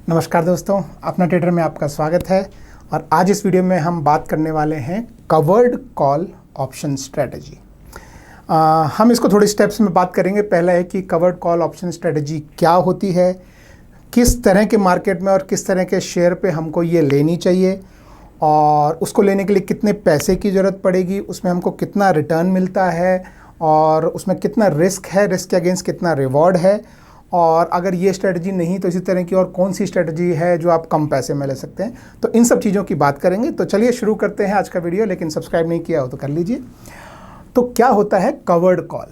नमस्कार दोस्तों, अपना ट्रेडर में आपका स्वागत है। और आज इस वीडियो में हम बात करने वाले हैं कवर्ड कॉल ऑप्शन स्ट्रेटजी। हम इसको थोड़े स्टेप्स में बात करेंगे। पहला है कि कवर्ड कॉल ऑप्शन स्ट्रेटजी क्या होती है, किस तरह के मार्केट में और किस तरह के शेयर पे हमको ये लेनी चाहिए, और उसको लेने के लिए कितने पैसे की ज़रूरत पड़ेगी, उसमें हमको कितना रिटर्न मिलता है और उसमें कितना रिस्क है, रिस्क के अगेंस्ट कितना रिवॉर्ड है, और अगर ये स्ट्रेटजी नहीं तो इसी तरह की और कौन सी स्ट्रेटजी है जो आप कम पैसे में ले सकते हैं। तो इन सब चीज़ों की बात करेंगे। तो चलिए शुरू करते हैं आज का वीडियो। लेकिन सब्सक्राइब नहीं किया हो तो कर लीजिए। तो क्या होता है कवर्ड कॉल?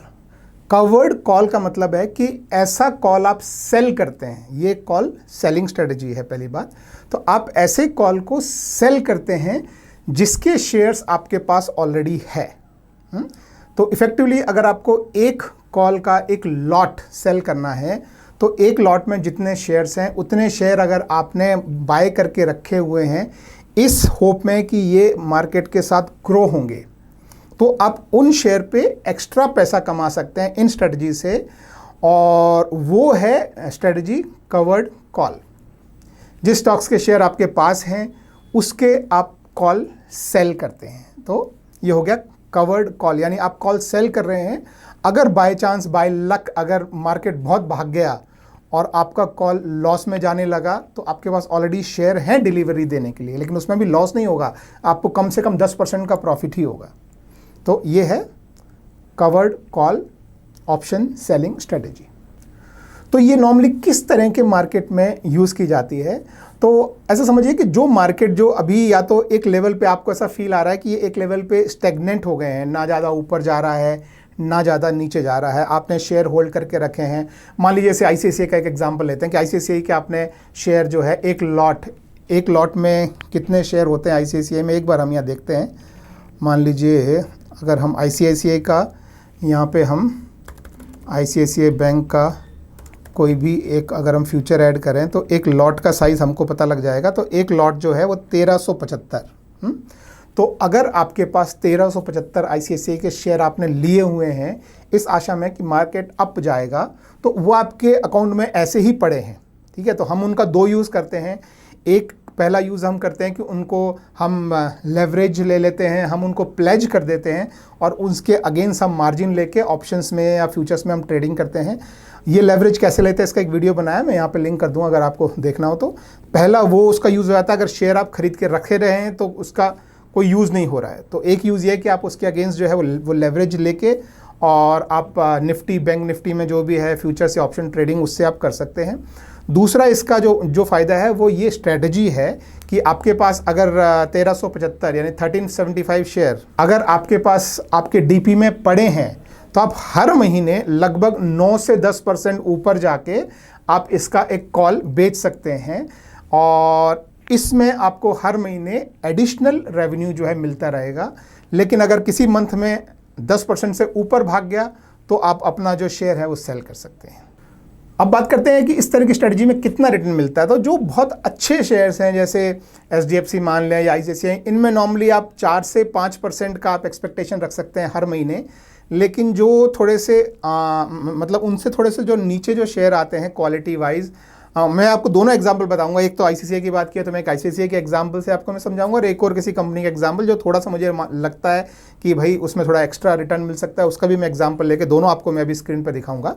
कवर्ड कॉल का मतलब है कि ऐसा कॉल आप सेल करते हैं। ये कॉल सेलिंग स्ट्रेटजी है पहली बात। तो आप ऐसे कॉल को सेल करते हैं जिसके शेयर्स आपके पास ऑलरेडी है। तो इफेक्टिवली अगर आपको एक कॉल का एक लॉट सेल करना है तो एक लॉट में जितने शेयर्स हैं उतने शेयर अगर आपने बाय करके रखे हुए हैं इस होप में कि ये मार्केट के साथ ग्रो होंगे, तो आप उन शेयर पे एक्स्ट्रा पैसा कमा सकते हैं इन स्ट्रेटजी से। और वो है स्ट्रेटजी कवर्ड कॉल। जिस स्टॉक्स के शेयर आपके पास हैं उसके आप कॉल सेल करते हैं। तो ये हो गया कवर्ड कॉल, यानी आप कॉल सेल कर रहे हैं। अगर बाय चांस बाय लक अगर मार्केट बहुत भाग गया और आपका कॉल लॉस में जाने लगा तो आपके पास ऑलरेडी शेयर हैं डिलीवरी देने के लिए, लेकिन उसमें भी लॉस नहीं होगा, आपको कम से कम 10% का प्रॉफिट ही होगा। तो ये है covered call option selling strategy. तो ये नॉर्मली किस तरह के मार्केट में यूज़ की जाती है? तो ऐसा समझिए कि जो मार्केट जो अभी या तो एक लेवल पे आपको ऐसा फील आ रहा है कि ये एक लेवल पे स्टेगनेंट हो गए हैं, ना ज़्यादा ऊपर जा रहा है ना ज़्यादा नीचे जा रहा है, आपने शेयर होल्ड करके रखे हैं। मान लीजिए जैसे आईसीआईसीआई का एक एग्जांपल लेते हैं कि आईसीआईसीआई के आपने शेयर जो है एक लॉट में कितने शेयर होते हैं आईसीआईसीआई में, एक बार हम यहाँ देखते हैं। मान लीजिए अगर हम आईसीआईसीआई का यहाँ पे हम आईसीआईसीआई बैंक का कोई भी एक अगर हम फ्यूचर ऐड करें तो एक लॉट का साइज़ हमको पता लग जाएगा। तो एक लॉट जो है वो 1375। तो अगर आपके पास 1375 आईसीआईसीआई के शेयर आपने लिए हुए हैं इस आशा में कि मार्केट अप जाएगा, तो वो आपके अकाउंट में ऐसे ही पड़े हैं। ठीक है, तो हम उनका दो यूज़ करते हैं। एक पहला यूज़ हम करते हैं कि उनको हम लेवरेज ले लेते हैं, हम उनको प्लेज कर देते हैं और उसके अगेंस्ट हम मार्जिन लेके ऑप्शंस में या फ्यूचर्स में हम ट्रेडिंग करते हैं। ये लेवरेज कैसे लेते हैं इसका एक वीडियो बनाया, मैं यहाँ पे लिंक कर दूँगा अगर आपको देखना हो तो। पहला वो उसका यूज़ हो जाता है अगर शेयर आप खरीद के रखे रहे हैं तो उसका कोई यूज़ नहीं हो रहा है। तो एक यूज़ ये है कि आप उसके अगेंस्ट जो है वो लेवरेज लेके और आप निफ्टी बैंक निफ्टी में जो भी है फ्यूचर से ऑप्शन ट्रेडिंग उससे आप कर सकते हैं। दूसरा इसका जो फ़ायदा है वो ये स्ट्रेटजी है कि आपके पास अगर 1375 यानी 1375 शेयर अगर आपके पास आपके डीपी में पड़े हैं तो आप हर महीने लगभग 9 से 10% ऊपर जाके आप इसका एक कॉल बेच सकते हैं और इसमें आपको हर महीने एडिशनल रेवेन्यू जो है मिलता रहेगा। लेकिन अगर किसी मंथ में 10% से ऊपर भाग गया तो आप अपना जो शेयर है वो सेल कर सकते हैं। अब बात करते हैं कि इस तरह की स्ट्रेटजी में कितना रिटर्न मिलता है। तो जो बहुत अच्छे शेयर्स हैं जैसे एचडीएफसी मान लें या आईसीआईसीआई, इनमें नॉर्मली आप 4 से 5% का आप एक्सपेक्टेशन रख सकते हैं हर महीने। लेकिन जो थोड़े से मतलब उनसे थोड़े से जो नीचे जो शेयर आते हैं क्वालिटी वाइज, मैं आपको दोनों एग्जांपल बताऊंगा। एक तो आईसीआईसीआई की बात किया तो मैं एक आईसीआईसीआई के एग्जांपल से आपको मैं समझाऊंगा और एक और किसी कंपनी का एग्जांपल जो थोड़ा सा मुझे लगता है कि भाई उसमें थोड़ा एक्स्ट्रा रिटर्न मिल सकता है, उसका भी मैं एग्जांपल लेके दोनों आपको मैं अभी स्क्रीन पर दिखाऊंगा।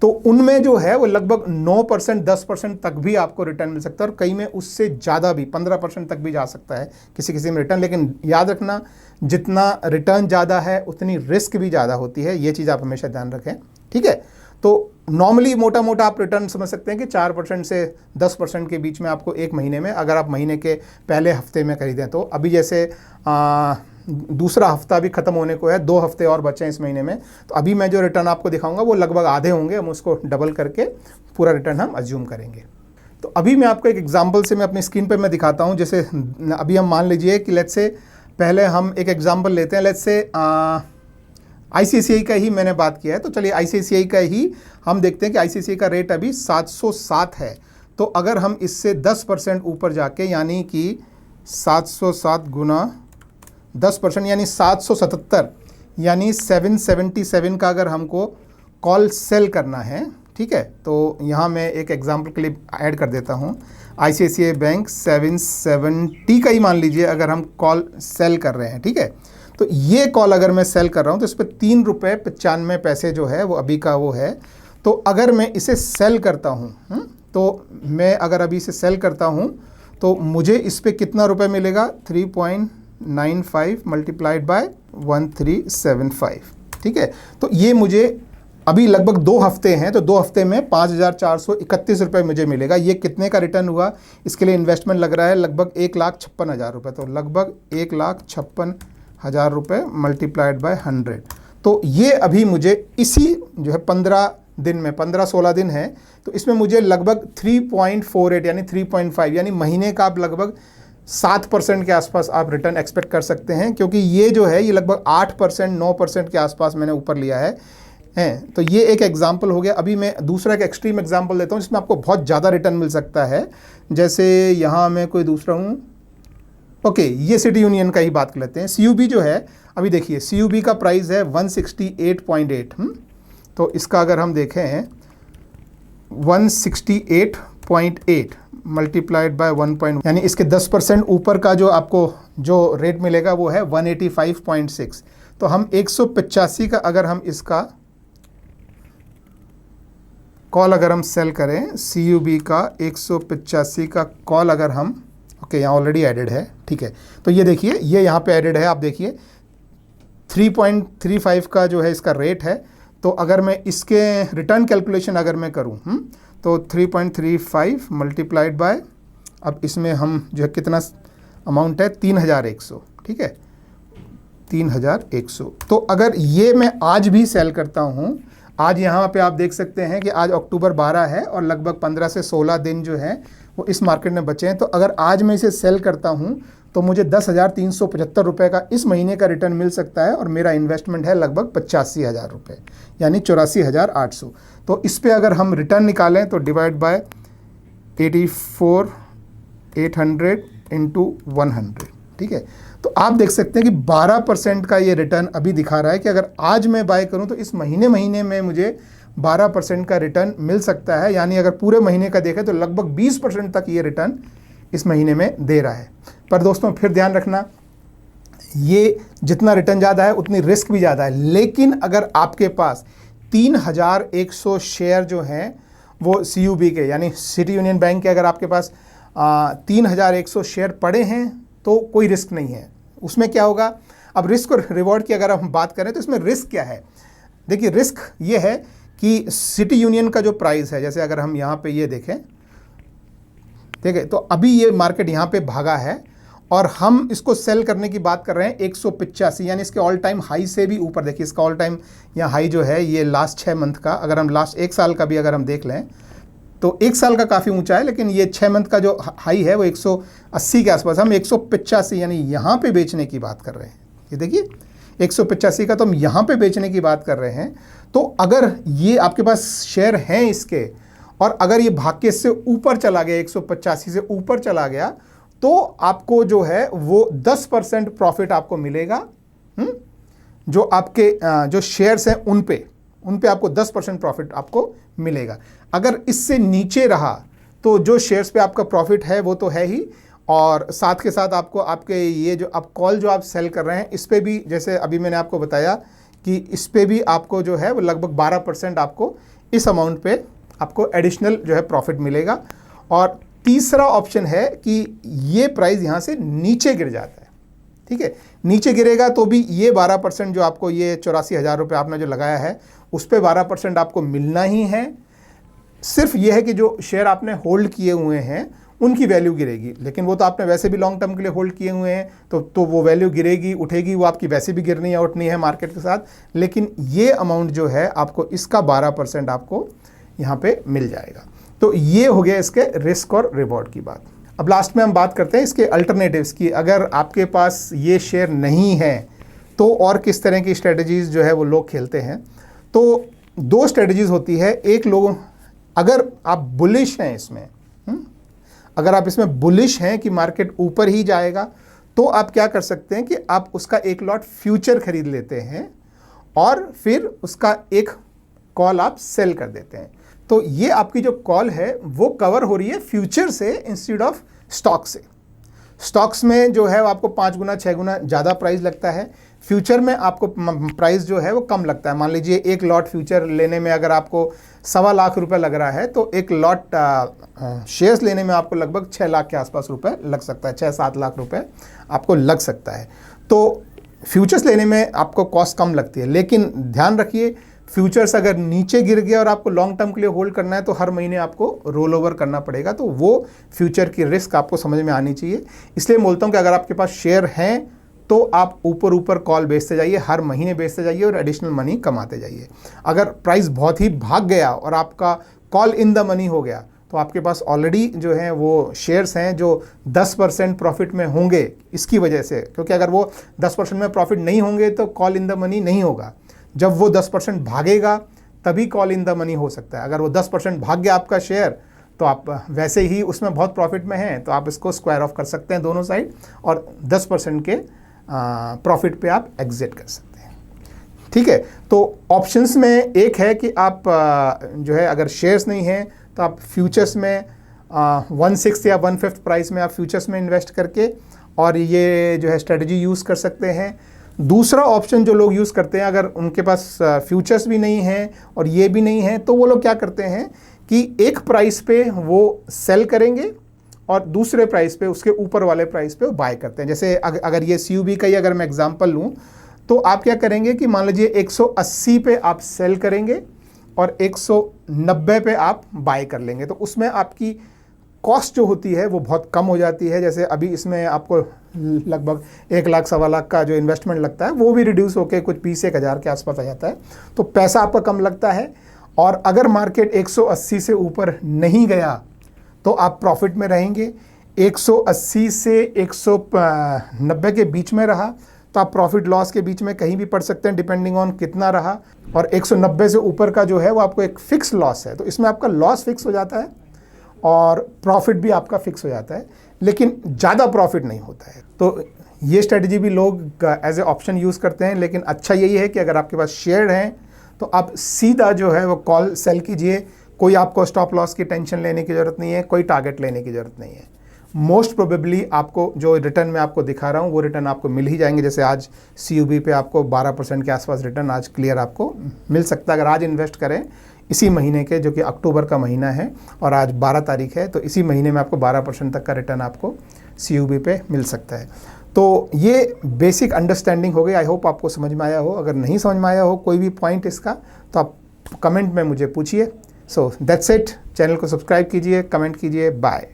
तो उनमें जो है वो लगभग 9% 10% तक भी आपको रिटर्न मिल सकता है और कई में उससे ज़्यादा भी 15% तक भी जा सकता है किसी किसी में रिटर्न। लेकिन याद रखना जितना रिटर्न ज़्यादा है उतनी रिस्क भी ज़्यादा होती है, ये चीज़ आप हमेशा ध्यान रखें। ठीक है, तो नॉर्मली मोटा मोटा आप रिटर्न समझ सकते हैं कि 4% से 10% के बीच में आपको एक महीने में, अगर आप महीने के पहले हफ्ते में खरीदें तो। अभी जैसे दूसरा हफ्ता भी ख़त्म होने को है, 2 हफ्ते और बचे हैं इस महीने में, तो अभी मैं जो रिटर्न आपको दिखाऊंगा वो लगभग आधे होंगे। हम उसको डबल करके पूरा रिटर्न हम अज्यूम करेंगे। तो अभी मैं आपको एक एग्जांपल से मैं अपनी स्क्रीन पे मैं दिखाता हूं। जैसे अभी हम मान लीजिए कि लेट्स से पहले हम एक एग्जांपल लेते हैं। लेट्स से आईसीआईसीआई का ही मैंने बात किया है, तो चलिए आईसीआईसीआई का ही हम देखते हैं कि आईसीआईसीआई का रेट अभी 707 है। तो अगर हम इससे 10% ऊपर जाके यानी कि 707 गुना 10% यानी 777 यानी 777 का अगर हमको कॉल सेल करना है, ठीक है। तो यहाँ मैं एक एग्जांपल के लिए ऐड कर देता हूँ, ICICI बैंक 770 का ही मान लीजिए अगर हम कॉल सेल कर रहे हैं, ठीक है। तो ये कॉल अगर मैं सेल कर रहा हूँ तो इस पर 3 रुपये 95 पैसे जो है वो अभी का वो है। तो अगर मैं इसे सेल करता हूँ, तो मैं अगर अभी इसे सेल करता हूँ तो मुझे इस पर कितना रुपये मिलेगा, 3.95 मल्टीप्लाइड बाय 1375, ठीक है। तो ये मुझे अभी लगभग 2 हफ्ते हैं, तो 2 हफ्ते में 5,431 रुपये मुझे मिलेगा। ये कितने का रिटर्न हुआ, इसके लिए इन्वेस्टमेंट लग रहा है लगभग 1,56,000 रुपये। तो लगभग 1,56,000 रुपये मल्टीप्लाइड बाय 100। तो ये अभी मुझे इसी जो है 15 दिन में, 15-16 दिन है, तो इसमें मुझे लगभग 3.48 यानी 3.5 यानी महीने का आप लगभग 7% के आसपास आप रिटर्न एक्सपेक्ट कर सकते हैं, क्योंकि ये जो है ये लगभग 8% 9% के आसपास मैंने ऊपर लिया है। तो ये एक एग्जाम्पल हो गया। अभी मैं दूसरा एक एक्सट्रीम एग्जाम्पल देता हूँ जिसमें आपको बहुत ज़्यादा रिटर्न मिल सकता है। जैसे यहाँ मैं कोई दूसरा हूँ, ओके, ये सिटी यूनियन का ही बात कर लेते हैं। CUB जो है, अभी देखिए CUB का प्राइस है 168.8। तो इसका अगर हम देखें 168.8 मल्टीप्लाइड बाय 1. यानी इसके 10% ऊपर का जो आपको जो रेट मिलेगा वो है 185.6। तो हम 185 का अगर हम इसका कॉल अगर हम सेल करें, CUB का 185 का कॉल अगर हम, ओके, यहाँ ऑलरेडी एडेड है, ठीक है। तो ये देखिए ये यहाँ पे एडेड है, आप देखिए 3.35 का जो है इसका रेट है। तो अगर मैं इसके रिटर्न कैलकुलेशन अगर मैं करूँ तो 3.35 मल्टीप्लाइड बाय, अब इसमें हम जो है कितना अमाउंट है, 3,100, ठीक है, 3,100। तो अगर ये मैं आज भी सेल करता हूँ, आज यहाँ पे आप देख सकते हैं कि आज अक्टूबर 12 है और लगभग 15 से 16 दिन जो हैं वो इस मार्केट में बचे हैं। तो अगर आज मैं इसे सेल करता हूँ तो मुझे 10,375 रुपये का इस महीने का रिटर्न मिल सकता है, और मेरा इन्वेस्टमेंट है लगभग 85,000 रुपये यानी 84,800। तो इस पे अगर हम रिटर्न निकालें तो डिवाइड बाय 84,800 इंटू 100, ठीक है। तो आप देख सकते हैं कि 12% का ये रिटर्न अभी दिखा रहा है कि अगर आज मैं बाय करूं तो इस महीने में मुझे 12% का रिटर्न मिल सकता है। यानी अगर पूरे महीने का देखें तो लगभग 20% तक ये रिटर्न इस महीने में दे रहा है। पर दोस्तों फिर ध्यान रखना, ये जितना रिटर्न ज़्यादा है उतनी रिस्क भी ज़्यादा है। लेकिन अगर आपके पास 3,100 शेयर जो हैं वो CUB के यानी सिटी यूनियन बैंक के अगर आपके पास 3,100 शेयर पड़े हैं तो कोई रिस्क नहीं है। उसमें क्या होगा, अब रिस्क और रिवॉर्ड की अगर हम बात करें तो इसमें रिस्क क्या है। देखिए रिस्क ये है कि सिटी यूनियन का जो प्राइस है, जैसे अगर हम यहाँ पे ये देखें, ठीक है, तो अभी ये मार्केट यहाँ पे भागा है और हम इसको सेल करने की बात कर रहे हैं 185 यानी इसके ऑल टाइम हाई से भी ऊपर। देखिए इसका ऑल टाइम यहाँ हाई जो है ये लास्ट 6 मंथ का, अगर हम लास्ट 1 साल का भी अगर हम देख लें तो 1 साल का काफ़ी ऊंचा है, लेकिन ये 6 मंथ का जो हाई है वो 180 के आसपास। हम 185 यानी यहाँ पे बेचने की बात कर रहे हैं। ये देखिए 185 का तो हम यहाँ पे बेचने की बात कर रहे हैं। तो अगर ये आपके पास शेयर हैं इसके, और अगर ये भाग के इससे ऊपर चला गया, 185 से ऊपर चला गया, तो आपको जो है वो 10% प्रॉफिट आपको मिलेगा। जो आपके जो शेयर्स हैं उन पे आपको 10% प्रॉफिट आपको मिलेगा। अगर इससे नीचे रहा तो जो शेयर्स पे आपका प्रॉफिट है वो तो है ही, और साथ के साथ आपको आपके ये जो आप कॉल जो आप सेल कर रहे हैं इस पे भी, जैसे अभी मैंने आपको बताया कि इस पे भी आपको जो है वो लगभग 12% आपको इस अमाउंट पे आपको एडिशनल जो है प्रॉफिट मिलेगा। और तीसरा ऑप्शन है कि ये प्राइस यहाँ से नीचे गिर जाता है, ठीक है, नीचे गिरेगा तो भी ये 12% जो आपको ये 84,000 रुपये आपने जो लगाया है उस पर 12% आपको मिलना ही है। सिर्फ ये है कि जो शेयर आपने होल्ड किए हुए हैं उनकी वैल्यू गिरेगी, लेकिन वो तो आपने वैसे भी लॉन्ग टर्म के लिए होल्ड किए हुए हैं, तो वो वैल्यू गिरेगी उठेगी, वो आपकी वैसे भी गिरनी है उठनी है मार्केट के साथ। लेकिन ये अमाउंट जो है आपको इसका 12% आपको यहाँ पे मिल जाएगा। तो ये हो गया इसके रिस्क और रिवॉर्ड की बात। अब लास्ट में हम बात करते हैं इसके अल्टरनेटिव्स की। अगर आपके पास ये शेयर नहीं है तो और किस तरह की स्ट्रेटजीज़ जो है वो लोग खेलते हैं। तो 2 स्ट्रेटजीज़ होती है। एक, लोग अगर आप बुलिश हैं इसमें, अगर आप इसमें बुलिश हैं कि मार्केट ऊपर ही जाएगा, तो आप क्या कर सकते हैं कि आप उसका एक लॉट फ्यूचर खरीद लेते हैं और फिर उसका एक कॉल आप सेल कर देते हैं। तो ये आपकी जो कॉल है वो कवर हो रही है फ्यूचर से इंस्टेड ऑफ स्टॉक से। स्टॉक्स में जो है वो आपको 5 गुना 6 गुना ज़्यादा प्राइस लगता है, फ्यूचर में आपको प्राइस जो है वो कम लगता है। मान लीजिए एक लॉट फ्यूचर लेने में अगर आपको 1.25 लाख रुपए लग रहा है तो एक लॉट शेयर्स लेने में आपको लगभग 6 लाख के आसपास रुपए लग सकता है, 6-7 लाख रुपए आपको लग सकता है। तो फ्यूचर्स लेने में आपको कॉस्ट कम लगती है, लेकिन ध्यान रखिए फ्यूचर्स अगर नीचे गिर गया और आपको लॉन्ग टर्म के लिए होल्ड करना है तो हर महीने आपको रोल ओवर करना पड़ेगा, तो वो फ्यूचर की रिस्क आपको समझ में आनी चाहिए। इसलिए बोलता हूँ कि अगर आपके पास शेयर हैं तो आप ऊपर ऊपर कॉल बेचते जाइए, हर महीने बेचते जाइए और एडिशनल मनी कमाते जाइए। अगर प्राइस बहुत ही भाग गया और आपका कॉल इन द मनी हो गया तो आपके पास ऑलरेडी जो है वो शेयर्स हैं जो 10% प्रॉफिट में होंगे इसकी वजह से, क्योंकि अगर वो 10% में प्रॉफिट नहीं होंगे तो कॉल इन द मनी नहीं होगा। जब वो 10% भागेगा तभी कॉल इन द मनी हो सकता है। अगर वो 10% भाग गया आपका शेयर तो आप वैसे ही उसमें बहुत प्रॉफिट में हैं, तो आप इसको स्क्वायर ऑफ कर सकते हैं दोनों साइड और 10% के प्रॉफिट पे आप एग्जिट कर सकते हैं। ठीक है, तो ऑप्शंस में एक है कि आप जो है अगर शेयर्स नहीं हैं तो आप फ्यूचर्स में 1/6 या 1/5 प्राइस में आप फ्यूचर्स में इन्वेस्ट करके और ये जो है स्ट्रेटजी यूज़ कर सकते हैं। दूसरा ऑप्शन जो लोग यूज़ करते हैं, अगर उनके पास फ्यूचर्स भी नहीं हैं और ये भी नहीं है, तो वो लोग क्या करते हैं कि एक प्राइस पे वो सेल करेंगे और दूसरे प्राइस पे उसके ऊपर वाले प्राइस पे वो बाय करते हैं। जैसे अगर ये CUB का ही अगर मैं एग्जांपल लूँ तो आप क्या करेंगे कि मान लीजिए 180 पे आप सेल करेंगे और 190 पे आप बाय कर लेंगे, तो उसमें आपकी कॉस्ट जो होती है वो बहुत कम हो जाती है। जैसे अभी इसमें आपको लगभग 1 लाख 1.25 लाख का जो इन्वेस्टमेंट लगता है वो भी रिड्यूस होकर कुछ 20-1 हज़ार के आसपास आ जाता है, तो पैसा आपका कम लगता है। और अगर मार्केट 180 से ऊपर नहीं गया तो आप प्रॉफिट में रहेंगे। 180 से 190 के बीच में रहा तो आप प्रॉफिट लॉस के बीच में कहीं भी पड़ सकते हैं डिपेंडिंग ऑन कितना रहा। और 190 से ऊपर का जो है वो आपको एक फिक्स लॉस है, तो इसमें आपका लॉस फिक्स हो जाता है और प्रॉफिट भी आपका फिक्स हो जाता है, लेकिन ज़्यादा प्रॉफिट नहीं होता है। तो ये स्ट्रेटजी भी लोग एज ए ऑप्शन यूज़ करते हैं, लेकिन अच्छा यही है कि अगर आपके पास शेयर हैं तो आप सीधा जो है वो कॉल सेल कीजिए। कोई आपको स्टॉप लॉस की टेंशन लेने की ज़रूरत नहीं है, कोई टारगेट लेने की ज़रूरत नहीं है। मोस्ट प्रोबेबली आपको जो रिटर्न मैं आपको दिखा रहा हूँ वो रिटर्न आपको मिल ही जाएंगे। जैसे आज CUB पे आपको 12% के आसपास रिटर्न आज क्लियर आपको मिल सकता है। अगर आज इन्वेस्ट करें इसी महीने के, जो कि अक्टूबर का महीना है और आज 12 तारीख है, तो इसी महीने में आपको 12% तक का रिटर्न आपको CUB पे मिल सकता है। तो ये बेसिक अंडरस्टैंडिंग हो गई। आई होप आपको समझ में आया हो। अगर नहीं समझ में आया हो कोई भी पॉइंट इसका तो आप कमेंट में मुझे पूछिए। So that's it. चैनल को सब्सक्राइब कीजिए, कमेंट कीजिए। बाय।